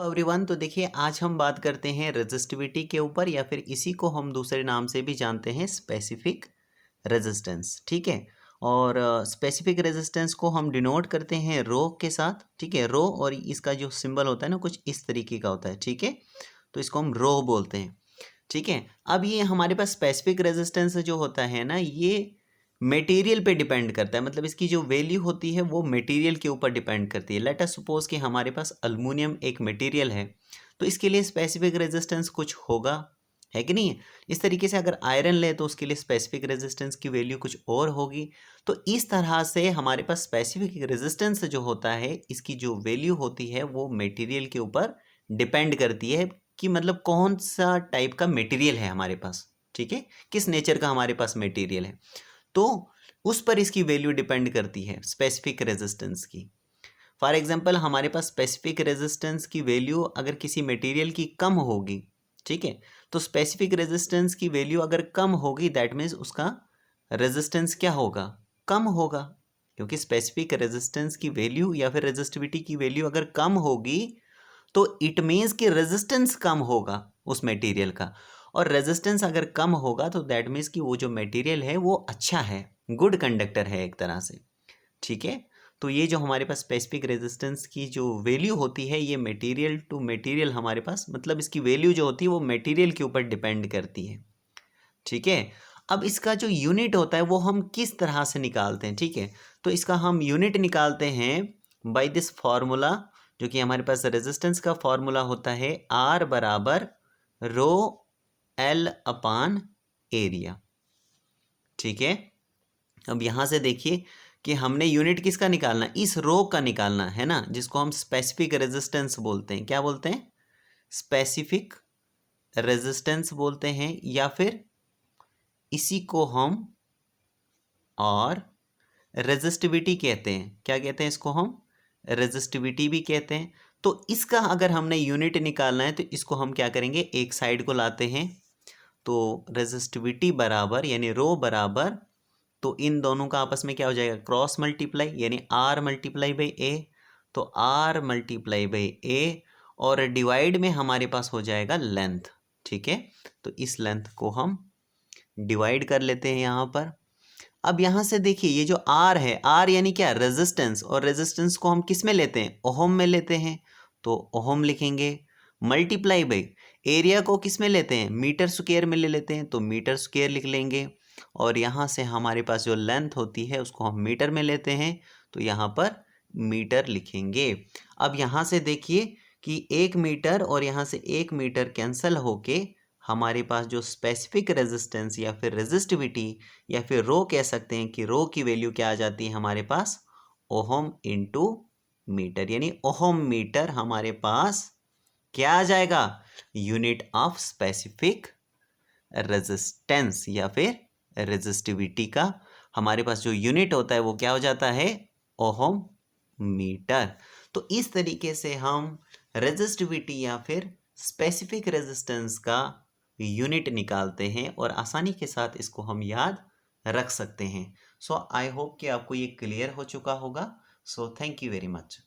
Everyone, तो देखिए आज हम बात करते हैं रेजिस्टिविटी के ऊपर, या फिर इसी को हम दूसरे नाम से भी जानते हैं स्पेसिफिक रेजिस्टेंस। ठीक है। और स्पेसिफिक रेजिस्टेंस को हम डिनोट करते हैं रो के साथ। ठीक है, रो, और इसका जो सिंबल होता है ना कुछ इस तरीके का होता है। ठीक है, तो इसको हम रो बोलते हैं। ठीक है, अब ये हमारे पास स्पेसिफिक रेजिस्टेंस जो होता है ना, ये मटेरियल पे डिपेंड करता है। मतलब इसकी जो वैल्यू होती है वो मटेरियल के ऊपर डिपेंड करती है। लेट अस सपोज कि हमारे पास अल्युमिनियम एक मटेरियल है, तो इसके लिए स्पेसिफिक रेजिस्टेंस कुछ होगा, है कि नहीं है। इस तरीके से अगर आयरन ले तो उसके लिए स्पेसिफिक रेजिस्टेंस की वैल्यू कुछ और होगी। तो इस तरह से हमारे पास स्पेसिफिक रेजिस्टेंस जो होता है, इसकी जो वैल्यू होती है वो मटेरियल के ऊपर डिपेंड करती है कि मतलब कौन सा टाइप का मटेरियल है हमारे पास। ठीक है, किस नेचर का हमारे पास मटेरियल है, तो उस पर इसकी वैल्यू डिपेंड करती है स्पेसिफिक रेजिस्टेंस की। फॉर एग्जांपल, हमारे पास स्पेसिफिक रेजिस्टेंस की वैल्यू अगर किसी मटेरियल की कम होगी, ठीक है, तो स्पेसिफिक रेजिस्टेंस की वैल्यू अगर कम होगी, दैट मीन्स उसका रेजिस्टेंस क्या होगा, कम होगा। क्योंकि स्पेसिफिक रेजिस्टेंस की वैल्यू या फिर रेजिस्टिविटी की वैल्यू अगर कम होगी तो इट मीन्स कि रेजिस्टेंस कम होगा उस मटेरियल का। और रेजिस्टेंस अगर कम होगा तो दैट मीन्स कि वो जो मटेरियल है वो अच्छा है, गुड कंडक्टर है एक तरह से। ठीक है, तो ये जो हमारे पास स्पेसिफिक रेजिस्टेंस की जो वैल्यू होती है, ये मटेरियल टू मटेरियल हमारे पास, मतलब इसकी वैल्यू जो होती है वो मटेरियल के ऊपर डिपेंड करती है। ठीक है, अब इसका जो यूनिट होता है वो हम किस तरह से निकालते हैं। ठीक है, तो इसका हम यूनिट निकालते हैं बाय दिस फॉर्मूला, जो कि हमारे पास रेजिस्टेंस का फॉर्मूला होता है R बराबर रो L अपान एरिया। ठीक है, अब यहां से देखिए कि हमने यूनिट किसका निकालना, इस रो का निकालना है ना, जिसको हम स्पेसिफिक रेजिस्टेंस बोलते हैं। क्या बोलते हैं, स्पेसिफिक रेजिस्टेंस बोलते हैं, या फिर इसी को हम और रेजिस्टिविटी कहते हैं। क्या कहते हैं इसको हम, रेजिस्टिविटी भी कहते हैं। तो इसका अगर हमने यूनिट निकालना है तो इसको हम क्या करेंगे, एक साइड को लाते हैं। तो रेजिस्टिविटी बराबर यानी रो बराबर, तो इन दोनों का आपस में क्या हो जाएगा, क्रॉस मल्टीप्लाई, यानी आर मल्टीप्लाई बाई ए। तो आर मल्टीप्लाई बाई ए, और डिवाइड में हमारे पास हो जाएगा लेंथ। ठीक है, तो इस लेंथ को हम डिवाइड कर लेते हैं यहाँ पर। अब यहाँ से देखिए ये जो R है, R यानी क्या, रेजिस्टेंस, और रेजिस्टेंस को हम किस में लेते हैं, ओहम में लेते हैं, तो ओहम लिखेंगे। मल्टीप्लाई बाई एरिया को किस में लेते हैं, मीटर स्क्वायर में ले लेते हैं, तो मीटर स्क्वायर लिख लेंगे। और यहाँ से हमारे पास जो लेंथ होती है उसको हम मीटर में लेते हैं, तो यहाँ पर मीटर लिखेंगे। अब यहाँ से देखिए कि 1 मीटर और यहाँ से 1 मीटर कैंसिल होके हमारे पास जो स्पेसिफिक रेजिस्टेंस या फिर रेजिस्टिविटी या फिर रो कह सकते हैं कि रो की वैल्यू क्या आ जाती है हमारे पास, ओहम इंटू मीटर, यानी ओहम मीटर हमारे पास क्या आ जाएगा, यूनिट ऑफ स्पेसिफिक रेजिस्टेंस या फिर रेजिस्टिविटी का हमारे पास जो यूनिट होता है वो क्या हो जाता है, ओहम मीटर। तो इस तरीके से हम रेजिस्टिविटी या फिर स्पेसिफिक रेजिस्टेंस का यूनिट निकालते हैं और आसानी के साथ इसको हम याद रख सकते हैं। सो आई होप कि आपको ये क्लियर हो चुका होगा। So thank you very much.